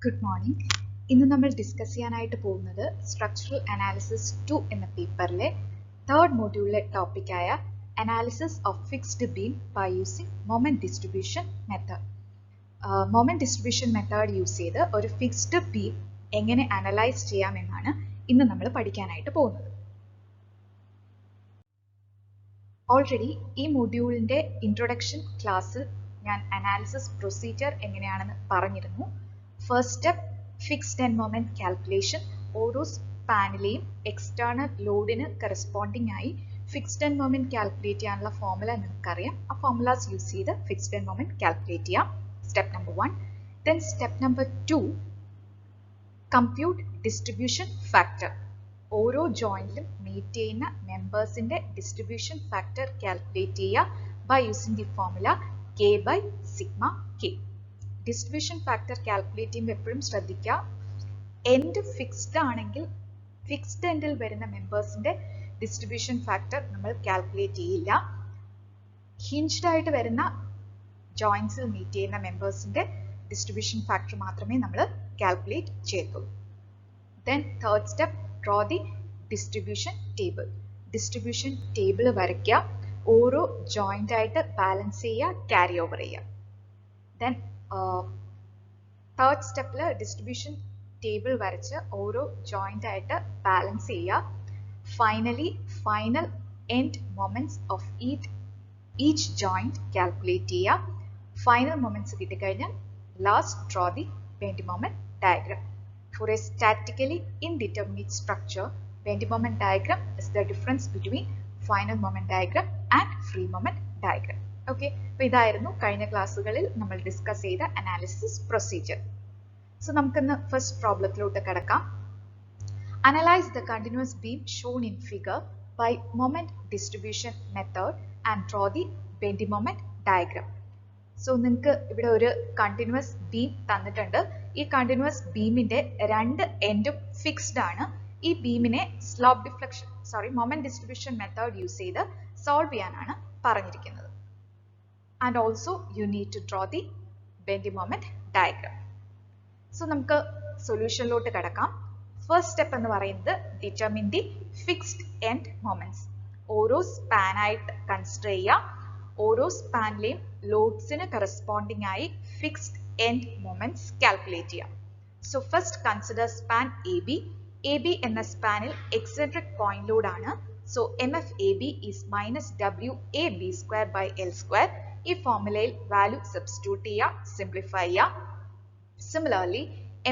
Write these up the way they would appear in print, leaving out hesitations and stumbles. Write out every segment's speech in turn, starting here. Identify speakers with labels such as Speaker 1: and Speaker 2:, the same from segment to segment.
Speaker 1: Good morning. ഇന്ന് നമ്മൾ discuss ചെയ്യാനായിട്ട് പോകുന്നത് സ്ട്രക്ചറൽ അനാലിസിസ് 2 എന്ന പേപ്പറിലെ തേർഡ് മൊഡ്യൂളിലെ ടോപ്പിക്കായ analysis of fixed beam by using moment distribution method. Moment distribution method use ചെയ്ത് ഒരു ഫിക്സ്ഡ് ബീം എങ്ങനെ അനലൈസ് ചെയ്യാമെന്നാണ് ഇന്ന് നമ്മൾ പഠിക്കാനായിട്ട് പോകുന്നത്. ഓൾറെഡി ഈ മൊഡ്യൂളിന്റെ ഇൻട്രൊഡക്ഷൻ ക്ലാസ്സിൽ ഞാൻ അനാലിസിസ് പ്രൊസീജിയർ എങ്ങനെയാണെന്ന് പറഞ്ഞിരുന്നു. First step fixed end moment calculation. ഓരോ സ്പാനിലെയും എക്സ്റ്റേണൽ ലോഡിന് കറസ്പോണ്ടിങ് ആയി ഫിക്സ്ഡ് എൻഡ് മൊമെന്റ് കാൽക്കുലേറ്റ് ചെയ്യാനുള്ള ഫോർമുല നിങ്ങൾക്കറിയാം. ആ ഫോർമുലാസ് യൂസ് ചെയ്ത് ഫിക്സ്ഡ് എൻഡ് മൊമെന്റ് കാൽക്കുലേറ്റ് ചെയ്യാം. Step number 1. Then step number 2 compute distribution factor. ഓരോ ജോയിന്റിലും മീറ്റ് ചെയ്യുന്ന മെമ്പേഴ്സിന്റെ ഡിസ്ട്രിബ്യൂഷൻ ഫാക്ടർ കാൽക്കുലേറ്റ് ചെയ്യുക by using the formula K by sigma K. Distribution factor calculate ചെയ്യുമ്പോൾ എപ്പോഴും ശ്രദ്ധിക്കുക, എൻഡ് ഫിക്സ്ഡ് ആണെങ്കിൽ ഫിക്സ്ഡ് എൻഡിൽ വരുന്ന മെമ്പേഴ്സിന്റെ ഡിസ്ട്രിബ്യൂഷൻ ഫാക്ടർ നമ്മൾ കാൽക്കുലേറ്റ് ചെയ്യില്ല. ഹിഞ്ച്ഡ് ആയിട്ട് വരുന്ന ജോയിന്റ്സിൽ മീറ്റ് ചെയ്യുന്ന മെമ്പേഴ്സിന്റെ ഡിസ്ട്രിബ്യൂഷൻ ഫാക്ടർ മാത്രമേ നമ്മൾ കാൽക്കുലേറ്റ് ചെയ്യത്തുള്ളൂ. Then third step draw the distribution table. Distribution table വരയ്ക്കുക, ഓരോ ജോയിന്റ് ആയിട്ട് ബാലൻസ് ചെയ്യുക, ക്യാരി ഓവർ ചെയ്യുക. ദെൻ തേർഡ് സ്റ്റെപ്പിൽ ഡിസ്ട്രിബ്യൂഷൻ ടേബിൾ വരച്ച് ഓരോ ജോയിന്റ് ആയിട്ട് ബാലൻസ് ചെയ്യുക. Finally final end moments of each joint calculate ചെയ്യുക. ഫൈനൽ മൊമെന്റ്സ് കിട്ടിക്കഴിഞ്ഞാൽ last draw the bend moment diagram. For a statically indeterminate structure, bend moment diagram is the difference between final moment diagram and free moment diagram. Okay, അപ്പൊ ഇതായിരുന്നു കഴിഞ്ഞ ക്ലാസ്സുകളിൽ നമ്മൾ discuss ചെയ്ത analysis procedure. So നമുക്കിന്ന് first പ്രോബ്ലത്തിലോട്ട് കിടക്കാം. Analyse the continuous beam shown in figure by moment distribution method and draw the bend moment diagram. So നിങ്ങൾക്ക് ഇവിടെ ഒരു കണ്ടിന്യൂസ് ബീം തന്നിട്ടുണ്ട്. ഈ കണ്ടിന്യൂസ് ബീമിന്റെ രണ്ട് എൻഡും ഫിക്സ്ഡ് ആണ്. ഈ ബീമിനെ slope deflection moment distribution method use ചെയ്ത് സോൾവ് ചെയ്യാനാണ് പറഞ്ഞിരിക്കുന്നത്. And also you need to draw the bend moment diagram. So നമുക്ക് സൊല്യൂഷനിലോട്ട് കിടക്കാം. ഫസ്റ്റ് സ്റ്റെപ്പ് എന്ന് പറയുന്നത് determine the fixed end moments. ഓരോ സ്പാനായിട്ട് കൺസിഡർ ചെയ്യുക. ഓരോ സ്പാനിലെയും ലോഡ്സിന് കറസ്പോണ്ടിങ് ആയി ഫിക്സ്ഡ് എൻഡ് മൊമെന്റ്സ് കാൽക്കുലേറ്റ് ചെയ്യാം. So first consider span AB. AB എന്ന സ്പാനിൽ എക്സെൻട്രിക് പോയിന്റ് ലോഡ് ആണ്. So MFAB is minus WAB square by L square. ഈ ഫോർമുലയിൽ വാല്യൂ സബ്സ്റ്റിറ്റ്യൂട്ട് ചെയ്യുക, സിംപ്ലിഫൈ ചെയ്യുക. Similarly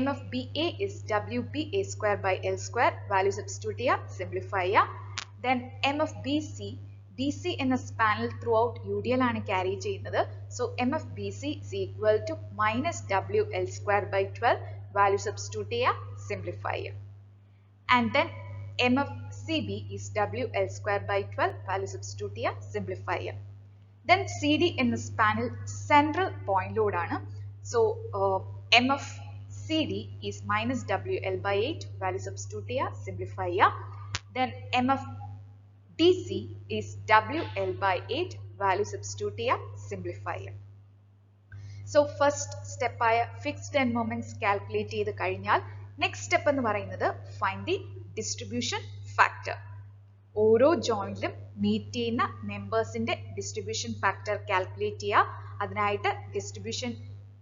Speaker 1: MFBA is WBA square by L square. Value substitute ചെയ്യുക, simplify ചെയ്യുക. Then MFBC, BC എന്ന സ്പാനിൽ ത്രൂ ഔട്ട് UDL ആണ് carry ചെയ്യുന്നത്. So MFBC is equal to minus WL square by 12. Value substitute ചെയ്യുക, simplify ചെയ്യുക. And then MFCB is WL square by 12. Value substitute ചെയ്യുക, simplify ചെയ്യുക. Then CD എന്ന സ്പാനിൽ central point load ആണ്. So MFCD is minus WL by 8. Value substitute ചെയ്യുക, simplify ചെയ്യുക. Then MFDC is WL by 8. Value substitute ചെയ്യുക, simplify ചെയ്യുക. So first step ആയ fixed end moments calculate ചെയ്ത് കഴിഞ്ഞാൽ നെക്സ്റ്റ് സ്റ്റെപ്പ് എന്ന് പറയുന്നത് ഫൈൻഡ് ദി ഡിസ്ട്രിബ്യൂഷൻ ഫാക്ടർ. ഓരോ ജോയിന്റിലും മീറ്റ് ചെയ്യുന്ന മെമ്പേഴ്സിന്റെ ഡിസ്ട്രിബ്യൂഷൻ ഫാക്ടർ കാൽക്കുലേറ്റ് ചെയ്യുക. അതിനായിട്ട് ഡിസ്ട്രിബ്യൂഷൻ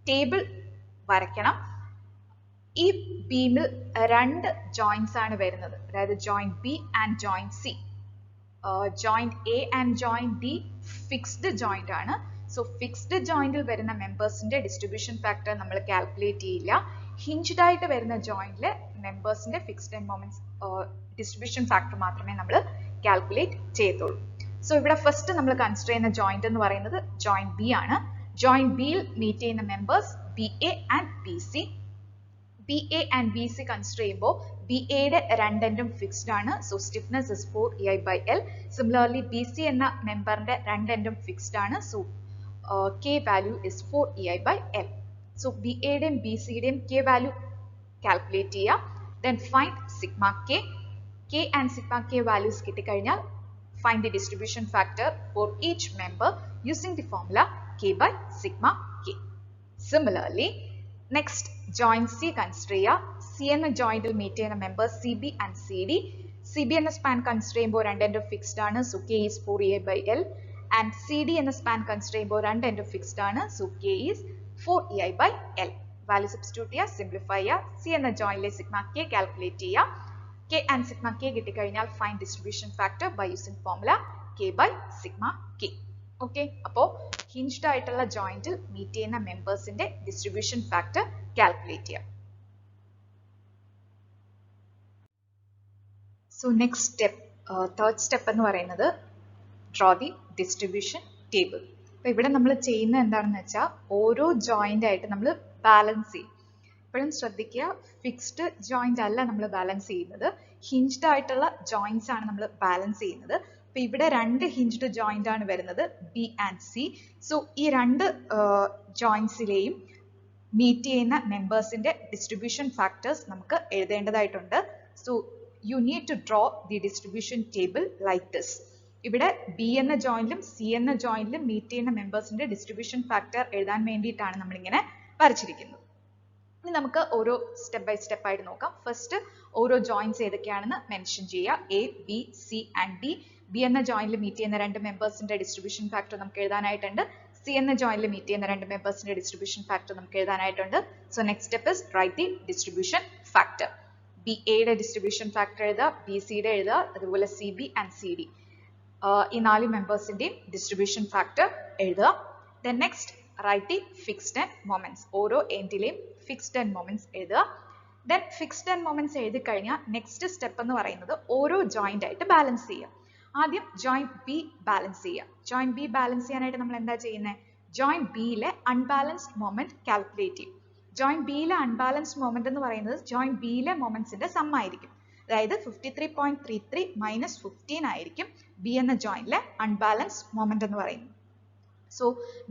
Speaker 1: ടേബിൾ വരയ്ക്കണം. ഈ ബീമിൽ രണ്ട് ജോയിന്റ്സ് ആണ് വരുന്നത്, അതായത് joint B and joint C. Joint A and joint D fixed joint ആണ്. സോ ഫിക്സ്ഡ് ജോയിന്റിൽ വരുന്ന മെമ്പേഴ്സിന്റെ ഡിസ്ട്രിബ്യൂഷൻ ഫാക്ടർ നമ്മൾ കാൽക്കുലേറ്റ് ചെയ്യില്ല. ഹിഞ്ച്ഡ് ആയിട്ട് വരുന്ന ജോയിന്റിലെ മെമ്പേഴ്സിന്റെ fixed end moments distribution factor മാത്രമേ നമ്മൾ കാൽക്കുലേറ്റ് ചെയ്യത്തുള്ളൂ. സോ ഇവിടെ ഫസ്റ്റ് നമ്മൾ കൺസിഡർ ചെയ്യുന്ന ജോയിന്റ് എന്ന് പറയുന്നത് ജോയിന്റ് B ആണ്. ജോയിന്റ് Bയിൽ മീറ്റ് ചെയ്യുന്ന members BA and BC. BA and BC consider ചെയ്യുമ്പോൾ BAയുടെ രണ്ട് എൻഡും ഫിക്സ്ഡ് ആണ്. So stiffness is 4EI by L. Similarly BC എന്ന മെമ്പറിന്റെ രണ്ട് എൻഡും ഫിക്സ്ഡ് ആണ്. So K value is 4EI by L. So BAയുടെയും BCയുടെയും K വാല്യൂ കാൽക്കുലേറ്റ് ചെയ്യുക. Then find sigma K. K and sigma K values കിട്ടിക്കഴിഞ്ഞാൽ find the distribution factor for each member using the formula K by sigma K. Similarly, next joint C consider ചെയ്യുക. C എന്ന ജോയിന്റിൽ meet ചെയ്യുന്ന members C B and C D. C B എന്ന span consider ചെയ്യുമ്പോൾ രണ്ട് end fixed ആണ്, so K is 4ei/L. And C D എന്ന span consider ചെയ്യുമ്പോൾ രണ്ട് എൻഡ് ഫിക്സ്ഡ് ആണ്, so K is 4ei/L. Value substitute ചെയ്യുക, സിംപ്ലിഫൈ ചെയ്യുക. സി എന്ന ജോയിന്റിലെ സിഗ്മ കെ കാൽക്കുലേറ്റ് ചെയ്യുക. കെ ആൻഡ് സിഗ്മ കെ കിട്ടിക്കഴിഞ്ഞാൽ find distribution factor by using formula k/സിഗ്മ കെ. ഓക്കെ, അപ്പോൾ ഹിഞ്ച്ഡ് ആയിട്ടുള്ള ജോയിന്റിൽ മീറ്റ് ചെയ്യുന്ന മെമ്പേഴ്സിന്റെ ഡിസ്ട്രിബ്യൂഷൻ ഫാക്ടർ കാൽക്കുലേറ്റ് ചെയ്യാം. So next step, third step എന്ന് പറയുന്നത് ഡ്രോ ദി ഡിസ്ട്രിബ്യൂഷൻ ടേബിൾ. അപ്പോൾ ഇവിടെ നമ്മൾ ചെയ്യുന്നത് എന്താണെന്ന് വെച്ചാൽ ഓരോ ജോയിന്റ് ആയിട്ട് നമ്മൾ ബാലൻസ് ചെയ്യും. എപ്പോഴും ശ്രദ്ധിക്കുക, ഫിക്സ്ഡ് ജോയിന്റ് അല്ല നമ്മൾ ബാലൻസ് ചെയ്യുന്നത്, ഹിഞ്ച്ഡ് ആയിട്ടുള്ള ജോയിന്റ്സ് ആണ് നമ്മൾ ബാലൻസ് ചെയ്യുന്നത്. അപ്പൊ ഇവിടെ രണ്ട് ഹിഞ്ച്ഡ് ജോയിന്റ് ആണ് വരുന്നത്, ബി ആൻഡ് സി. സോ ഈ രണ്ട് ജോയിന്റ്സിലെയും മീറ്റ് ചെയ്യുന്ന മെമ്പേഴ്സിന്റെ ഡിസ്ട്രിബ്യൂഷൻ ഫാക്ടേഴ്സ് നമുക്ക് എഴുതേണ്ടതായിട്ടുണ്ട്. So you need to draw the distribution table like this. ഇവിടെ ബി എന്ന ജോയിന്റിലും സി എന്ന ജോയിന്റിലും മീറ്റ് ചെയ്യുന്ന മെമ്പേഴ്സിന്റെ ഡിസ്ട്രിബ്യൂഷൻ ഫാക്ടർ എഴുതാൻ വേണ്ടിയിട്ടാണ് നമ്മളിങ്ങനെ വരച്ചിരിക്കുന്നത്. ഇനി നമുക്ക് ഓരോ സ്റ്റെപ്പ് ബൈ സ്റ്റെപ്പ് ആയിട്ട് നോക്കാം. ഫസ്റ്റ് ഓരോ ജോയിന്റ്സ് ഏതൊക്കെയാണെന്ന് മെൻഷൻ ചെയ്യുക. A, B, C and D. B എന്ന ജോയിന്റിൽ മീറ്റ് ചെയ്യുന്ന രണ്ട് മെമ്പേഴ്സിന്റെ ഡിസ്ട്രിബ്യൂഷൻ ഫാക്ടർ നമുക്ക് എഴുതാനായിട്ടുണ്ട്. സി എന്ന ജോയിന്റിൽ മീറ്റ് ചെയ്യുന്ന രണ്ട് മെമ്പേഴ്സിന്റെ ഡിസ്ട്രിബ്യൂഷൻ ഫാക്ടർ നമുക്ക് എഴുതാനായിട്ടുണ്ട്. So next step is write the distribution factor. B എയുടെ ഡിസ്ട്രിബ്യൂഷൻ ഫാക്ടർ എഴുതുക, ബി സിയുടെ എഴുതുക, അതുപോലെ C B and C D ഈ നാല് മെമ്പേഴ്സിന്റെയും ഡിസ്ട്രിബ്യൂഷൻ ഫാക്ടർ എഴുതുക. Then next write the fixed end moments. ഓരോ എൻഡിലെയും ഫിക്സ്ഡ് ആൻഡ് മൊമെന്റ്സ് എഴുതുക. ദെൻ ഫിക്സ്ഡ് ആൻഡ് മൊമെന്റ്സ് എഴുതി കഴിഞ്ഞാൽ നെക്സ്റ്റ് സ്റ്റെപ്പ് എന്ന് പറയുന്നത് ഓരോ ജോയിന്റ് ആയിട്ട് ബാലൻസ് ചെയ്യുക. ആദ്യം ജോയിന്റ് ബി ബാലൻസ് ചെയ്യുക. ജോയിന്റ് ബി ബാലൻസ് ചെയ്യാനായിട്ട് നമ്മൾ എന്താ ചെയ്യുന്നത്? ജോയിന്റ് ബിയിലെ അൺബാലൻസ്ഡ് മൊമെന്റ് കാൽക്കുലേറ്റ് ചെയ്യും. ജോയിന്റ് ബിയിലെ അൺബാലൻസ്ഡ് മൊമെന്റ് എന്ന് പറയുന്നത് ജോയിന്റ് ബിയിലെ മൊമെന്റ്സിന്റെ സം ആയിരിക്കും. അതായത് 53.33 മൈനസ് 15 ആയിരിക്കും ബി എന്ന ജോയിന്റിലെ അൺബാലൻസ്ഡ് മൊമെന്റ് എന്ന് പറയുന്നത്. സോ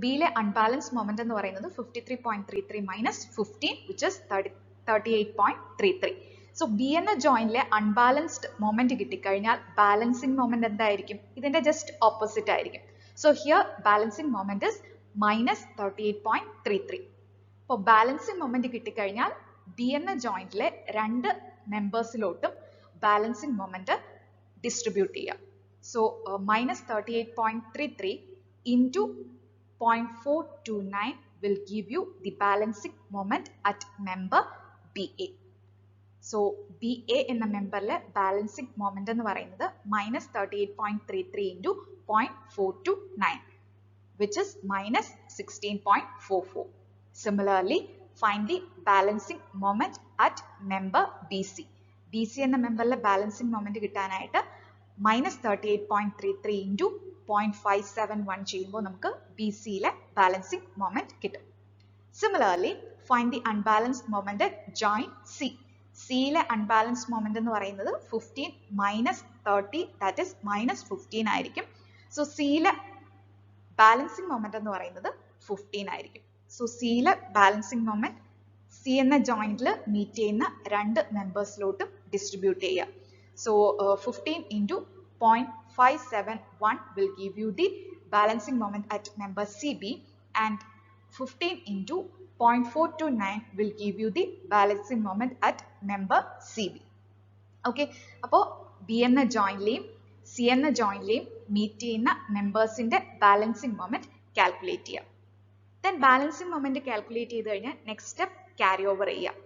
Speaker 1: ബിയിലെ അൺബാലൻസ്ഡ് മൊമെന്റ് എന്ന് പറയുന്നത് 53.33 minus 15 which is 38.33. So B എന്ന ജോയിന്റിലെ അൺബാലൻസ്ഡ് മൊമെന്റ് കിട്ടിക്കഴിഞ്ഞാൽ ബാലൻസിങ് മൊമെന്റ് എന്തായിരിക്കും? ഇതിന്റെ ജസ്റ്റ് ഓപ്പോസിറ്റ് ആയിരിക്കും. So here balancing moment is minus 38.33. അപ്പോൾ ബാലൻസിങ് മൊമെന്റ് കിട്ടിക്കഴിഞ്ഞാൽ ബി എന്ന ജോയിന്റിലെ രണ്ട് മെമ്പേഴ്സിലോട്ടും ബാലൻസിങ് മൊമെന്റ് ഡിസ്ട്രിബ്യൂട്ട് ചെയ്യുക. So minus 38.33 into 0.429 will give you the balancing moment at member BA. So BA എന്ന മെമ്പറിലെ ബാലൻസിങ് മൊമെന്റ് എന്ന് പറയുന്നത് minus 38.33 into 0.429 which is minus 16.44. Similarly, find the balancing moment at member BC. BC എന്ന മെമ്പറിലെ balancing moment കിട്ടാനായിട്ട് minus 38.33 into 0.571 ചെയ്യുമ്പോൾ നമുക്ക് B സിയിലെ balancing moment കിട്ടും. Similarly find the unbalanced moment joint C. സിയിലെ അൺബാലൻസ്ഡ് മൊമെന്റ് എന്ന് പറയുന്നത് 15 മൈനസ് 30 ദാറ്റ് ഇസ് മൈനസ് 15 ആയിരിക്കും. സോ സിയിലെ ബാലൻസിങ് മൊമെന്റ് എന്ന് പറയുന്നത് 15 ആയിരിക്കും. സോ സിയിലെ ബാലൻസിങ് മൊമെന്റ് സി എന്ന ജോയിന്റിൽ മീറ്റ് ചെയ്യുന്ന രണ്ട് മെമ്പേഴ്സിലോട്ടും ഡിസ്ട്രിബ്യൂട്ട് ചെയ്യുക. So 15 into 0.571 will give you the balancing moment at member CB and 15 into 0.429 will give you the balancing moment at member CB. Okay, അപ്പോൾ B എന്ന ജോയിന്റിലെയും സി എന്ന ജോയിന്റിലെയും meet ചെയ്യുന്ന മെമ്പേഴ്സിന്റെ balancing moment calculate ചെയ്യുക. Then balancing moment calculate ചെയ്ത് കഴിഞ്ഞാൽ next step carry over ചെയ്യുക.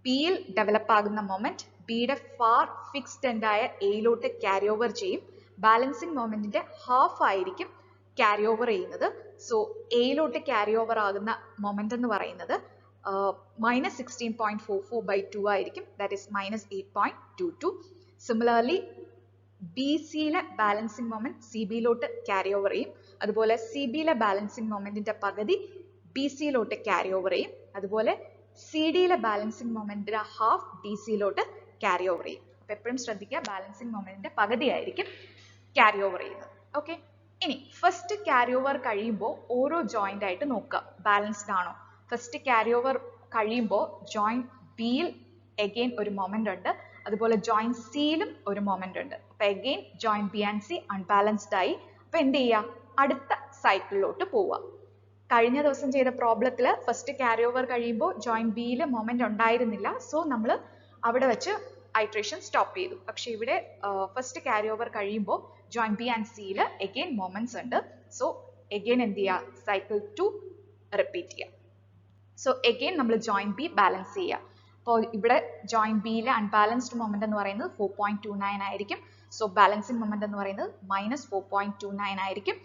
Speaker 1: ബിയിൽ develop ആകുന്ന മൊമെന്റ് ബിയുടെ ഫാർ ഫിക്സ്ഡ് എൻഡ് ആയ എയിലോട്ട് ക്യാരി ഓവർ ചെയ്യും. ബാലൻസിങ് മൊമെന്റിന്റെ ഹാഫ് ആയിരിക്കും ക്യാരി ഓവർ ചെയ്യുന്നത്. സോ എയിലോട്ട് ക്യാരി ഓവർ ആകുന്ന മൊമെന്റ് എന്ന് പറയുന്നത് മൈനസ് 16.44/2 ആയിരിക്കും. That is minus 8.22. Similarly B സിയിലെ ബാലൻസിങ് മൊമെന്റ് സി ബിയിലോട്ട് ക്യാരി ഓവർ ചെയ്യും. അതുപോലെ സി ബിയിലെ ബാലൻസിങ് മൊമെന്റിന്റെ പകുതി ബി സിയിലോട്ട് ക്യാരി ഓവർ ചെയ്യും. അതുപോലെ സി ഡിയിലെ ബാലൻസിങ് മൊമെന്റിന്റെ ഹാഫ് ഡി സിയിലോട്ട് ക്യാരി ഓവർ ചെയ്യും. അപ്പൊ എപ്പോഴും ശ്രദ്ധിക്കുക, ബാലൻസിങ് മൊമെന്റിന്റെ പകുതി ആയിരിക്കും ക്യാരി ഓവർ ചെയ്യുന്നത്. ഓക്കെ, ഇനി ഫസ്റ്റ് ക്യാരി ഓവർ കഴിയുമ്പോൾ ഓരോ ജോയിന്റ് ആയിട്ട് നോക്കുക ബാലൻസ്ഡ് ആണോ. ഫസ്റ്റ് ക്യാരി ഓവർ കഴിയുമ്പോൾ ജോയിന്റ് ബിയിൽ എഗെയിൻ ഒരു മൊമെന്റ് ഉണ്ട്, അതുപോലെ ജോയിന്റ് സിയിലും ഒരു മൊമെന്റ് ഉണ്ട്. അപ്പൊ again joint B and C unbalanced ആയി. അപ്പൊ എന്ത് ചെയ്യുക? അടുത്ത സൈക്കിളിലോട്ട് പോവുക. കഴിഞ്ഞ ദിവസം ചെയ്ത പ്രോബ്ലത്തിൽ ഫസ്റ്റ് ക്യാരി ഓവർ കഴിയുമ്പോൾ ജോയിന്റ് ബിയിൽ മൊമെന്റ് ഉണ്ടായിരുന്നില്ല. സോ നമ്മൾ അവിടെ വെച്ച് ഐട്രേഷൻ സ്റ്റോപ്പ് ചെയ്തു. പക്ഷെ ഇവിടെ ഫസ്റ്റ് ക്യാരി ഓവർ കഴിയുമ്പോൾ ജോയിന്റ് ബി ആൻഡ് സിയിൽ എഗെയിൻ മൊമെന്റ്സ് ഉണ്ട്. സോ എഗെയിൻ എന്ത് ചെയ്യുക, സൈക്കിൾ 2 റിപ്പീറ്റ് ചെയ്യുക. സോ എഗെയിൻ നമ്മൾ ജോയിന്റ് ബി ബാലൻസ് ചെയ്യുക. അപ്പോൾ ഇവിടെ ജോയിന്റ് ബിയിലെ അൺബാലൻസ്ഡ് മൊമെന്റ് എന്ന് പറയുന്നത് 4.29 ആയിരിക്കും. സോ ബാലൻസിങ് മൊമെന്റ് എന്ന് പറയുന്നത് -4.29 ആയിരിക്കും.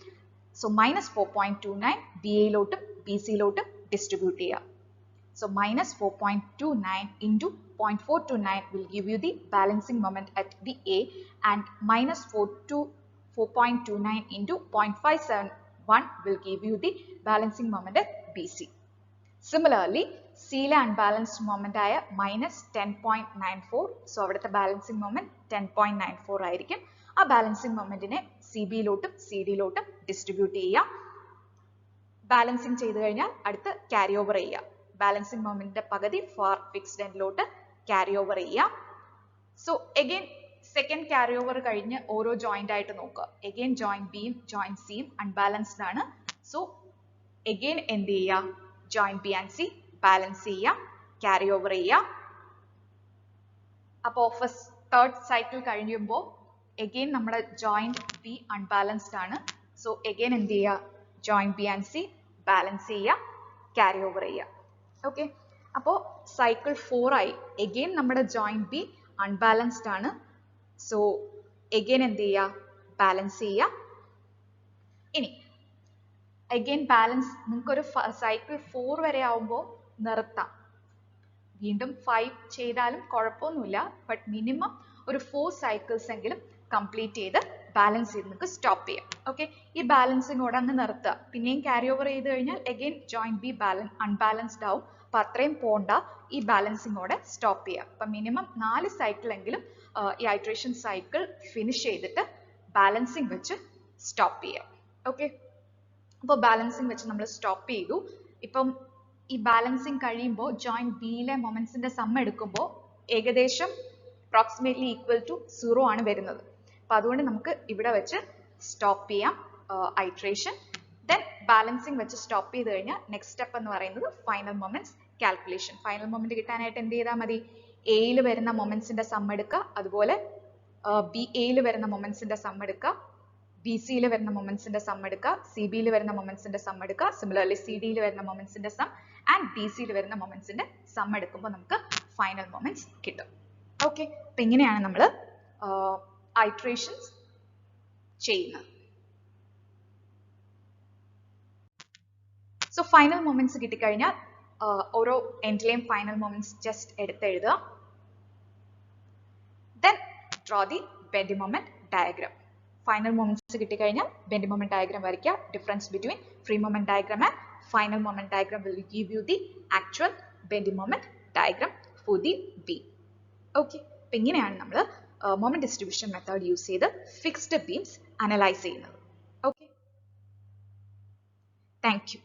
Speaker 1: സോ -4.29 ബി എയിലോട്ടും ബി സിയിലോട്ടും ഡിസ്ട്രിബ്യൂട്ട് ചെയ്യുക. So -4.29 into 0.429 will give you the balancing moment at the A, and -4.29 into 0.571 will give you the balancing moment at BC. Similarly, C le unbalanced moment ആയ -10.94. So അവിടുത്തെ balancing moment 10.94 ആയിരിക്കും. ആ balancing momentനെ CB ലോട്ടും CD ലോട്ടും distribute ചെയ്യുക. Balancing ചെയ്തു കഴിഞ്ഞാൽ അടുത്ത് carry over ചെയ്യുക. Balancing മൊമെന്റിന്റെ പകുതി ഫാർ ഫിക്സ്ഡ് എൻഡിലോട്ട് ക്യാരി ഓവർ ചെയ്യുക. So again second carry over കഴിഞ്ഞ് ഓരോ ജോയിന്റ് ആയിട്ട് നോക്കുക. എഗെയിൻ ജോയിന്റ് ബിയും ജോയിന്റ് സിയും അൺബാലൻസ്ഡ് ആണ്. സോ എഗെയിൻ എന്ത് ചെയ്യുക, joint B and C balance ചെയ്യുക, ക്യാരി ഓവർ ചെയ്യുക. അപ്പോൾ തേർഡ് സൈക്കിൾ കഴിയുമ്പോൾ എഗെയിൻ നമ്മുടെ ജോയിന്റ് ബി അൺബാലൻസ്ഡ് ആണ്. സോ എഗെയിൻ എന്ത് ചെയ്യുക, joint B and C balance ചെയ്യുക, ക്യാരി ഓവർ ചെയ്യുക. ഓക്കെ, അപ്പോൾ സൈക്കിൾ 4 ആയി. എഗെയിൻ നമ്മുടെ ജോയിന്റ് ബി അൺബാലൻസ്ഡ് ആണ്. സോ എഗെയിൻ എന്ത് ചെയ്യുക, ബാലൻസ് ചെയ്യുക. ഇനി എഗെയിൻ ബാലൻസ് നിങ്ങൾക്കൊരു സൈക്കിൾ 4 വരെ ആവുമ്പോൾ നിർത്താം. വീണ്ടും 5 ചെയ്താലും കുഴപ്പമൊന്നുമില്ല. ബട്ട് മിനിമം ഒരു 4 സൈക്കിൾസ് എങ്കിലും കംപ്ലീറ്റ് ചെയ്ത് ബാലൻസ് ചെയ്ത് നിങ്ങൾക്ക് സ്റ്റോപ്പ് ചെയ്യാം. ഓക്കെ, ഈ ബാലൻസിങ്ങോടെ അങ്ങ് നിർത്തുക. പിന്നെയും ക്യാരി ഓവർ ചെയ്ത് കഴിഞ്ഞാൽ എഗെയിൻ ജോയിന്റ് ബി അൺബാലൻസ്ഡ് ആവും. അപ്പൊ അത്രയും പോണ്ട, ഈ ബാലൻസിങ്ങോടെ സ്റ്റോപ്പ് ചെയ്യാം. അപ്പൊ മിനിമം 4 സൈക്കിൾ എങ്കിലും ഈ ഐട്രേഷൻ സൈക്കിൾ ഫിനിഷ് ചെയ്തിട്ട് ബാലൻസിങ് വെച്ച് സ്റ്റോപ്പ് ചെയ്യാം. ഓക്കെ, അപ്പോൾ ബാലൻസിങ് വെച്ച് നമ്മൾ സ്റ്റോപ്പ് ചെയ്തു. ഇപ്പം ഈ ബാലൻസിങ് കഴിയുമ്പോൾ ജോയിന്റ് ബിയിലെ മൊമെന്റ്സിന്റെ സം എടുക്കുമ്പോൾ ഏകദേശം അപ്രോക്സിമേറ്റ്ലി ഈക്വൽ ടു 0 ആണ് വരുന്നത്. അപ്പൊ അതുകൊണ്ട് നമുക്ക് ഇവിടെ വെച്ച് സ്റ്റോപ്പ് ചെയ്യാം ഐട്രേഷൻ. ദെൻ ബാലൻസിങ് വെച്ച് സ്റ്റോപ്പ് ചെയ്ത് കഴിഞ്ഞാൽ നെക്സ്റ്റ് സ്റ്റെപ്പ് എന്ന് പറയുന്നത് final moments calculation. Final moment കിട്ടാനായിട്ട് എന്ത് ചെയ്താൽ മതി, എയിൽ വരുന്ന മൊമെന്റ്സിന്റെ സം എടുക്കുക, അതുപോലെ ബി എയിൽ വരുന്ന മൊമെന്റ്സിന്റെ സം എടുക്കുക, ബി സിയിൽ വരുന്ന മൊമെന്റ്സിന്റെ സം എടുക്കുക, സി ബിയിൽ വരുന്ന മൊമെന്റ്സിന്റെ സം എടുക്കുക, സിമിലർലി സി ഡിയിൽ വരുന്ന മൊമെന്റ്സിന്റെ സം ആൻഡ് ഡി സിയിൽ വരുന്ന മൊമെന്റ്സിന്റെ സം എടുക്കുമ്പോൾ നമുക്ക് ഫൈനൽ മൊമെന്റ്സ് കിട്ടും. ഓക്കെ, അപ്പൊ ഇങ്ങനെയാണ് നമ്മൾ ഐട്രേഷൻസ് ചെയ്യുന്നത്. സോ ഫൈനൽ മൊമെന്റ്സ് കിട്ടിക്കഴിഞ്ഞാൽ ഓരോ എൻഡിലെയും ഫൈനൽ മൊമെന്റ്സ് ജസ്റ്റ് എടുത്തെഴുതുക. Then draw the bending moment diagram. Final moments കിട്ടിക്കഴിഞ്ഞാൽ ബെൻഡിങ് മൊമെന്റ് ഡയഗ്രാം വരയ്ക്കുക. Difference between free moment diagram and final moment diagram will give you the actual bending moment diagram for the beam. Okay, അപ്പോൾ ഇങ്ങനെയാണ് നമ്മൾ moment distribution method use ചെയ്ത് fixed beams analyse ചെയ്യുന്നത്. Okay, thank you.